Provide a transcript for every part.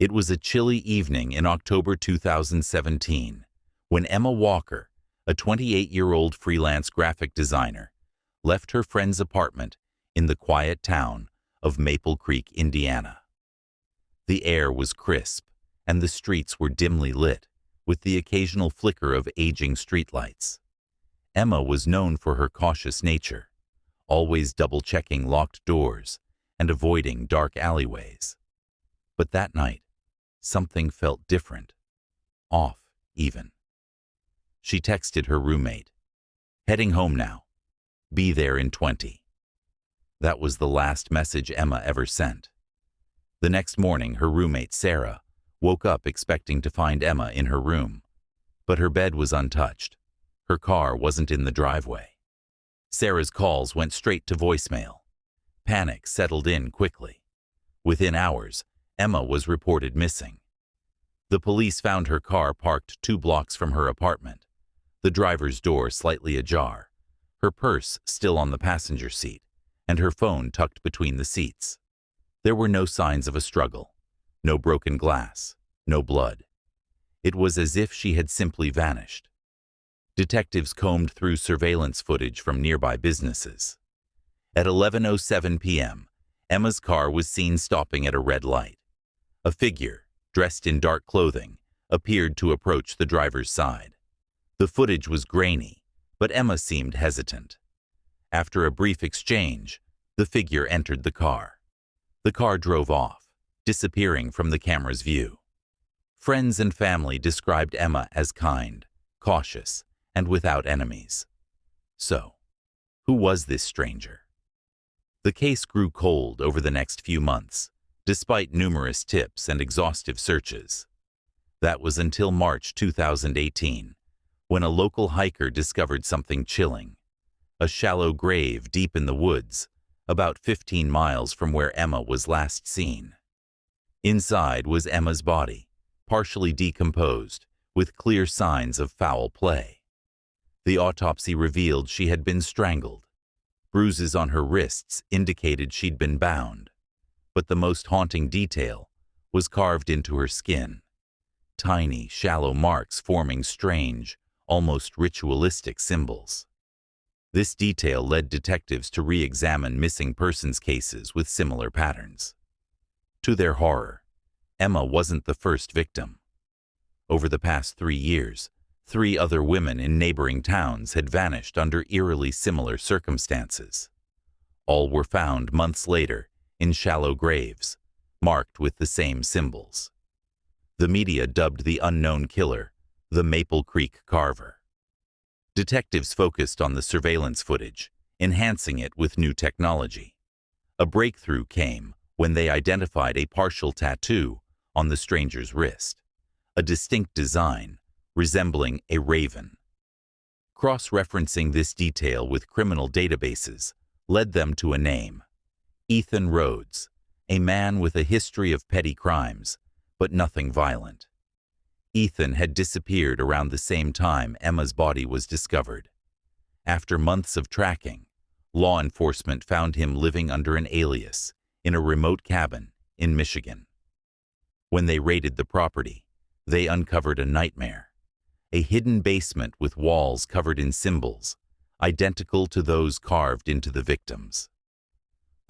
It was a chilly evening in October 2017 when Emma Walker, a 28-year-old freelance graphic designer, left her friend's apartment in the quiet town of Maple Creek, Indiana. The air was crisp, and the streets were dimly lit, with the occasional flicker of aging streetlights. Emma was known for her cautious nature, always double-checking locked doors and avoiding dark alleyways. But that night, something felt different, off even. She texted her roommate, "Heading home now. Be there in 20." That was the last message Emma ever sent. The next morning, her roommate, Sarah, woke up expecting to find Emma in her room. But her bed was untouched. Her car wasn't in the driveway. Sarah's calls went straight to voicemail. Panic settled in quickly. Within hours, Emma was reported missing. The police found her car parked 2 blocks from her apartment, the driver's door slightly ajar, her purse still on the passenger seat, and her phone tucked between the seats. There were no signs of a struggle, no broken glass, no blood. It was as if she had simply vanished. Detectives combed through surveillance footage from nearby businesses. At 11:07 p.m., Emma's car was seen stopping at a red light. A figure, dressed in dark clothing, appeared to approach the driver's side. The footage was grainy, but Emma seemed hesitant. After a brief exchange, the figure entered the car. The car drove off, disappearing from the camera's view. Friends and family described Emma as kind, cautious, and without enemies. So, who was this stranger? The case grew cold over the next few months, despite numerous tips and exhaustive searches. That was until March 2018, when a local hiker discovered something chilling: a shallow grave deep in the woods, about 15 miles from where Emma was last seen. Inside was Emma's body, partially decomposed, with clear signs of foul play. The autopsy revealed she had been strangled. Bruises on her wrists indicated she'd been bound. But the most haunting detail was carved into her skin. Tiny, shallow marks forming strange, almost ritualistic symbols. This detail led detectives to re-examine missing persons cases with similar patterns. To their horror, Emma wasn't the first victim. Over the past 3 years, 3 other women in neighboring towns had vanished under eerily similar circumstances. All were found months later in shallow graves, marked with the same symbols. The media dubbed the unknown killer the Maple Creek Carver. Detectives focused on the surveillance footage, enhancing it with new technology. A breakthrough came when they identified a partial tattoo on the stranger's wrist, a distinct design resembling a raven. Cross-referencing this detail with criminal databases led them to a name: Ethan Rhodes, a man with a history of petty crimes, but nothing violent. Ethan had disappeared around the same time Emma's body was discovered. After months of tracking, law enforcement found him living under an alias in a remote cabin in Michigan. When they raided the property, they uncovered a nightmare: a hidden basement with walls covered in symbols, identical to those carved into the victims.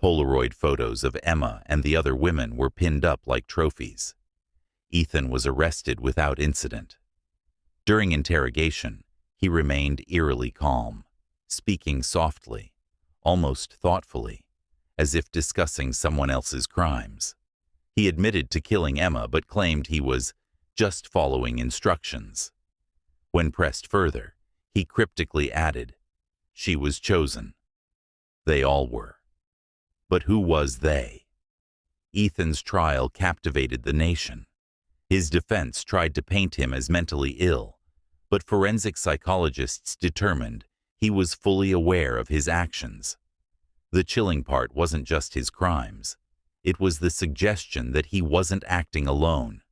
Polaroid photos of Emma and the other women were pinned up like trophies. Ethan was arrested without incident. During interrogation, he remained eerily calm, speaking softly, almost thoughtfully, as if discussing someone else's crimes. He admitted to killing Emma but claimed he was just following instructions. When pressed further, he cryptically added, "She was chosen." They all were. But who was they? Ethan's trial captivated the nation. His defense tried to paint him as mentally ill, but forensic psychologists determined he was fully aware of his actions. The chilling part wasn't just his crimes. It was the suggestion that he wasn't acting alone.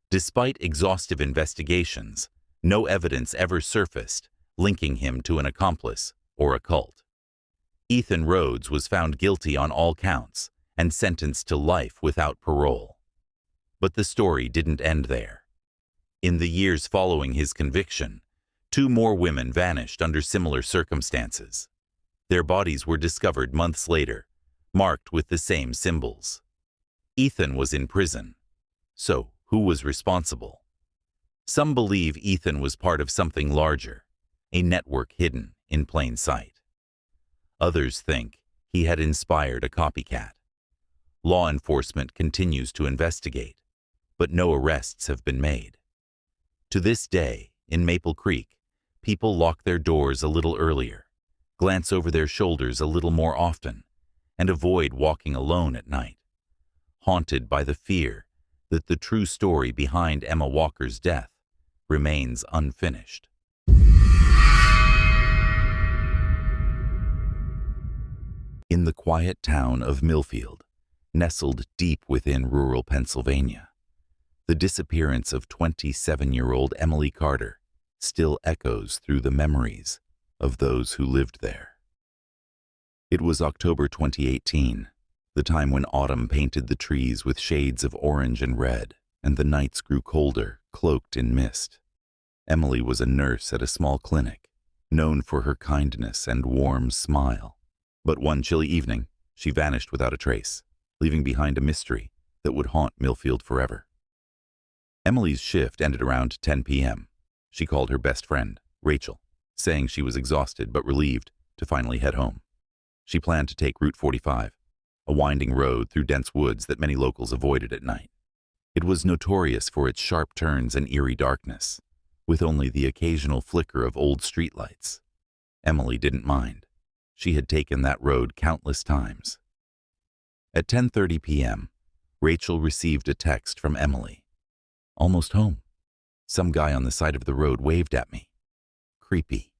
Despite exhaustive investigations, no evidence ever surfaced linking him to an accomplice or a cult. Ethan Rhodes was found guilty on all counts and sentenced to life without parole. But the story didn't end there. In the years following his conviction, 2 more women vanished under similar circumstances. Their bodies were discovered months later, marked with the same symbols. Ethan was in prison. So, who was responsible? Some believe Ethan was part of something larger, a network hidden in plain sight. Others think he had inspired a copycat. Law enforcement continues to investigate, but no arrests have been made. To this day, in Maple Creek, people lock their doors a little earlier, glance over their shoulders a little more often, and avoid walking alone at night, haunted by the fear that the true story behind Emma Walker's death remains unfinished. In the quiet town of Millfield, nestled deep within rural Pennsylvania, the disappearance of 27-year-old Emily Carter still echoes through the memories of those who lived there. It was October 2018, the time when autumn painted the trees with shades of orange and red, and the nights grew colder, cloaked in mist. Emily was a nurse at a small clinic, known for her kindness and warm smile. But one chilly evening, she vanished without a trace, leaving behind a mystery that would haunt Millfield forever. Emily's shift ended around 10 p.m. She called her best friend, Rachel, saying she was exhausted but relieved to finally head home. She planned to take Route 45, a winding road through dense woods that many locals avoided at night. It was notorious for its sharp turns and eerie darkness, with only the occasional flicker of old streetlights. Emily didn't mind. She had taken that road countless times. At 10:30 p.m., Rachel received a text from Emily. "Almost home. Some guy on the side of the road waved at me. Creepy."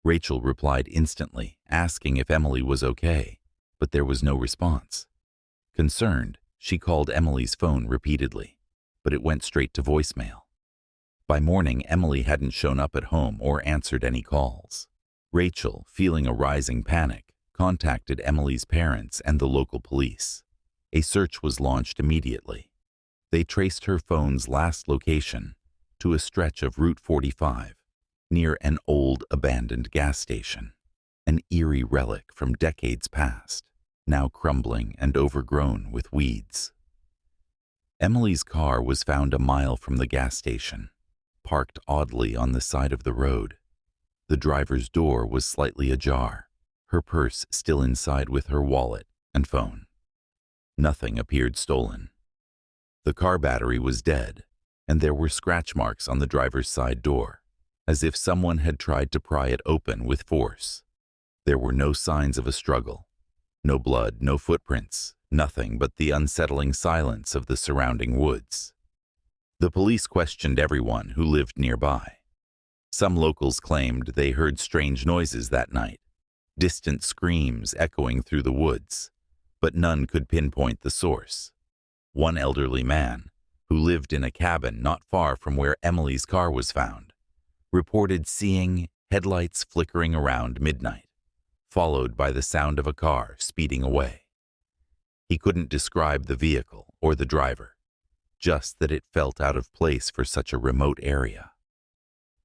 Rachel replied instantly, asking if Emily was okay, but there was no response. Concerned, she called Emily's phone repeatedly, but it went straight to voicemail. By morning, Emily hadn't shown up at home or answered any calls. Rachel, feeling a rising panic, contacted Emily's parents and the local police. A search was launched immediately. They traced her phone's last location to a stretch of Route 45, near an old abandoned gas station, an eerie relic from decades past, now crumbling and overgrown with weeds. Emily's car was found a mile from the gas station, parked oddly on the side of the road. The driver's door was slightly ajar, her purse still inside with her wallet and phone. Nothing appeared stolen. The car battery was dead, and there were scratch marks on the driver's side door, as if someone had tried to pry it open with force. There were no signs of a struggle. No blood, no footprints, nothing but the unsettling silence of the surrounding woods. The police questioned everyone who lived nearby. Some locals claimed they heard strange noises that night, distant screams echoing through the woods, but none could pinpoint the source. One elderly man, who lived in a cabin not far from where Emily's car was found, reported seeing headlights flickering around midnight, followed by the sound of a car speeding away. He couldn't describe the vehicle or the driver, just that it felt out of place for such a remote area.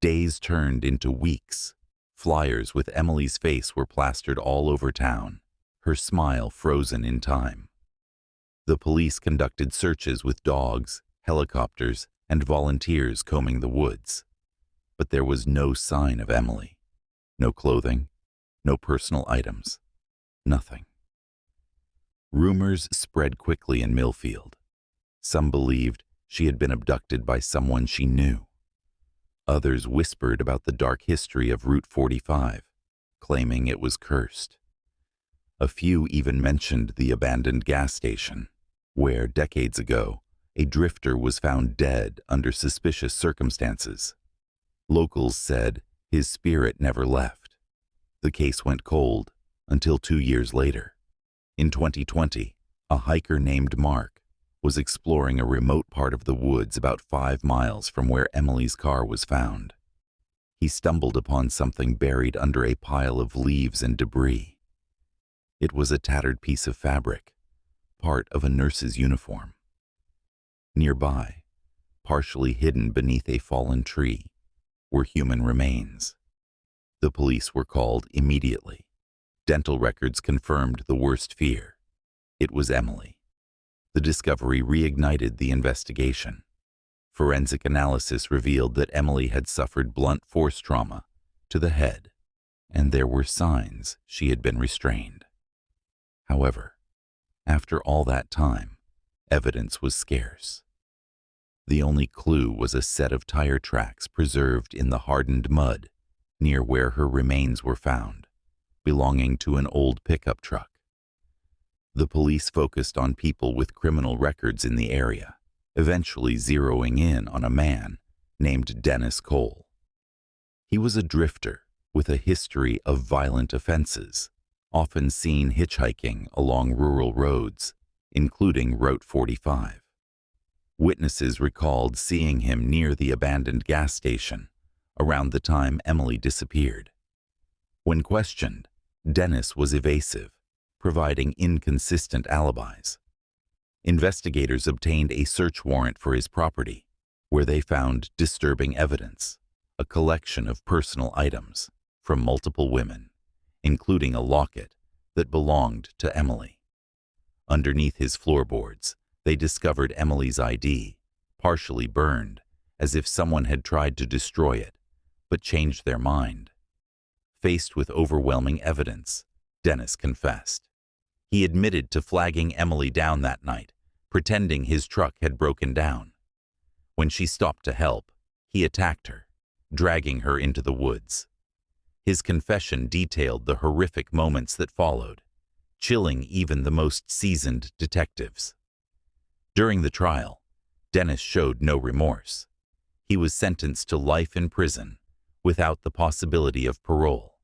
Days turned into weeks. Flyers with Emily's face were plastered all over town, her smile frozen in time. The police conducted searches with dogs, helicopters, and volunteers combing the woods. But there was no sign of Emily. No clothing, no personal items, nothing. Rumors spread quickly in Millfield. Some believed she had been abducted by someone she knew. Others whispered about the dark history of Route 45, claiming it was cursed. A few even mentioned the abandoned gas station, where, decades ago, a drifter was found dead under suspicious circumstances. Locals said his spirit never left. The case went cold until 2 years later. In 2020, a hiker named Mark was exploring a remote part of the woods about 5 miles from where Emily's car was found. He stumbled upon something buried under a pile of leaves and debris. It was a tattered piece of fabric, part of a nurse's uniform. Nearby, partially hidden beneath a fallen tree, were human remains. The police were called immediately. Dental records confirmed the worst fear. It was Emily. The discovery reignited the investigation. Forensic analysis revealed that Emily had suffered blunt force trauma to the head, and there were signs she had been restrained. However, after all that time, evidence was scarce. The only clue was a set of tire tracks preserved in the hardened mud near where her remains were found, belonging to an old pickup truck. The police focused on people with criminal records in the area, eventually zeroing in on a man named Dennis Cole. He was a drifter with a history of violent offenses, often seen hitchhiking along rural roads, including Route 45. Witnesses recalled seeing him near the abandoned gas station around the time Emily disappeared. When questioned, Dennis was evasive, providing inconsistent alibis. Investigators obtained a search warrant for his property, where they found disturbing evidence, a collection of personal items from multiple women, including a locket that belonged to Emily. Underneath his floorboards, they discovered Emily's ID, partially burned, as if someone had tried to destroy it, but changed their mind. Faced with overwhelming evidence, Dennis confessed. He admitted to flagging Emily down that night, pretending his truck had broken down. When she stopped to help, he attacked her, dragging her into the woods. His confession detailed the horrific moments that followed, chilling even the most seasoned detectives. During the trial, Dennis showed no remorse. He was sentenced to life in prison without the possibility of parole.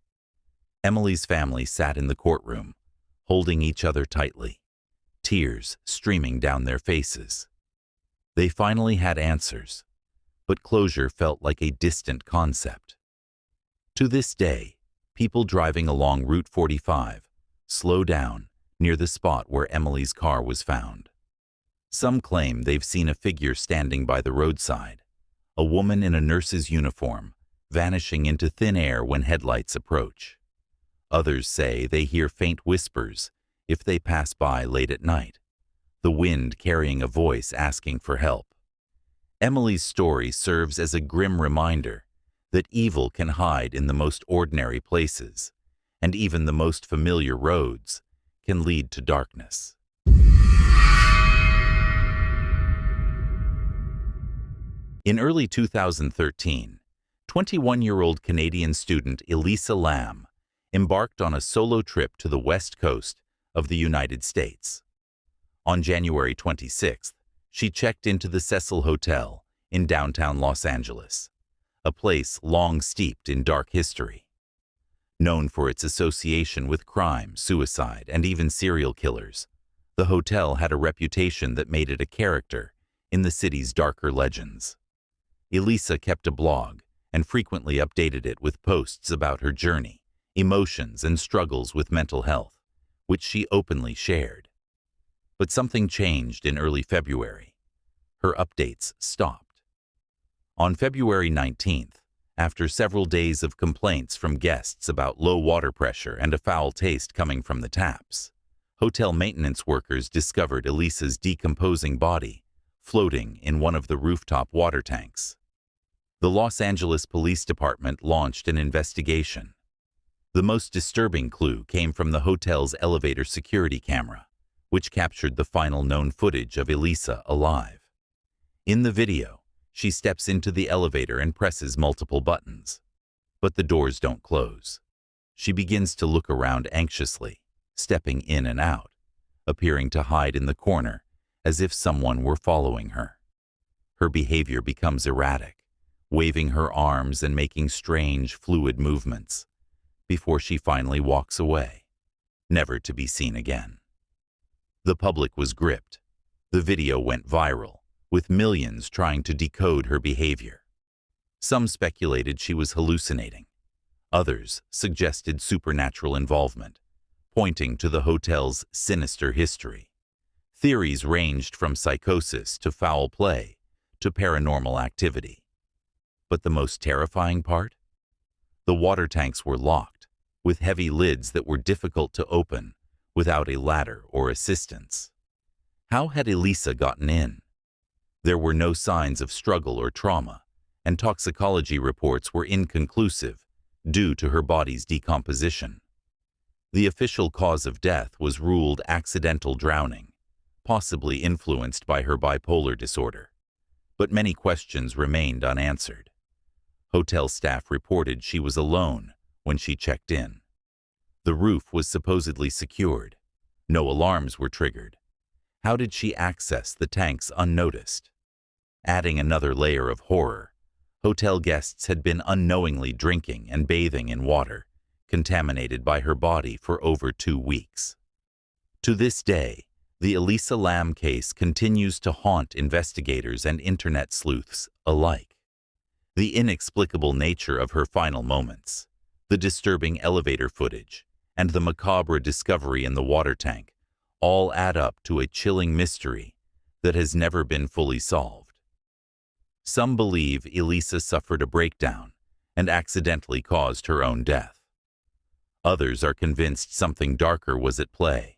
Emily's family sat in the courtroom, holding each other tightly, tears streaming down their faces. They finally had answers, but closure felt like a distant concept. To this day, people driving along Route 45 slow down near the spot where Emily's car was found. Some claim they've seen a figure standing by the roadside, a woman in a nurse's uniform, vanishing into thin air when headlights approach. Others say they hear faint whispers if they pass by late at night, the wind carrying a voice asking for help. Emily's story serves as a grim reminder that evil can hide in the most ordinary places, and even the most familiar roads can lead to darkness. In early 2013, 21-year-old Canadian student Elisa Lam embarked on a solo trip to the west coast of the United States. On January 26th, she checked into the Cecil Hotel in downtown Los Angeles, a place long steeped in dark history. Known for its association with crime, suicide, and even serial killers, the hotel had a reputation that made it a character in the city's darker legends. Elisa kept a blog and frequently updated it with posts about her journey, emotions, and struggles with mental health, which she openly shared. But something changed in early February. Her updates stopped. On February 19th, after several days of complaints from guests about low water pressure and a foul taste coming from the taps, hotel maintenance workers discovered Elisa's decomposing body floating in one of the rooftop water tanks. The Los Angeles Police Department launched an investigation. The most disturbing clue came from the hotel's elevator security camera, which captured the final known footage of Elisa alive. In the video, she steps into the elevator and presses multiple buttons, but the doors don't close. She begins to look around anxiously, stepping in and out, appearing to hide in the corner as if someone were following her. Her behavior becomes erratic, waving her arms and making strange, fluid movements, before she finally walks away, never to be seen again. The public was gripped. The video went viral, with millions trying to decode her behavior. Some speculated she was hallucinating. Others suggested supernatural involvement, pointing to the hotel's sinister history. Theories ranged from psychosis to foul play to paranormal activity. But the most terrifying part? The water tanks were locked, with heavy lids that were difficult to open without a ladder or assistance. How had Elisa gotten in? There were no signs of struggle or trauma, and toxicology reports were inconclusive due to her body's decomposition. The official cause of death was ruled accidental drowning, possibly influenced by her bipolar disorder. But many questions remained unanswered. Hotel staff reported she was alone when she checked in. The roof was supposedly secured. No alarms were triggered. How did she access the tanks unnoticed? Adding another layer of horror, hotel guests had been unknowingly drinking and bathing in water contaminated by her body for over 2 weeks. To this day, the Elisa Lam case continues to haunt investigators and internet sleuths alike. The inexplicable nature of her final moments, the disturbing elevator footage, and the macabre discovery in the water tank all add up to a chilling mystery that has never been fully solved. Some believe Elisa suffered a breakdown and accidentally caused her own death. Others are convinced something darker was at play,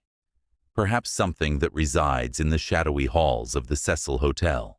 perhaps something that resides in the shadowy halls of the Cecil Hotel.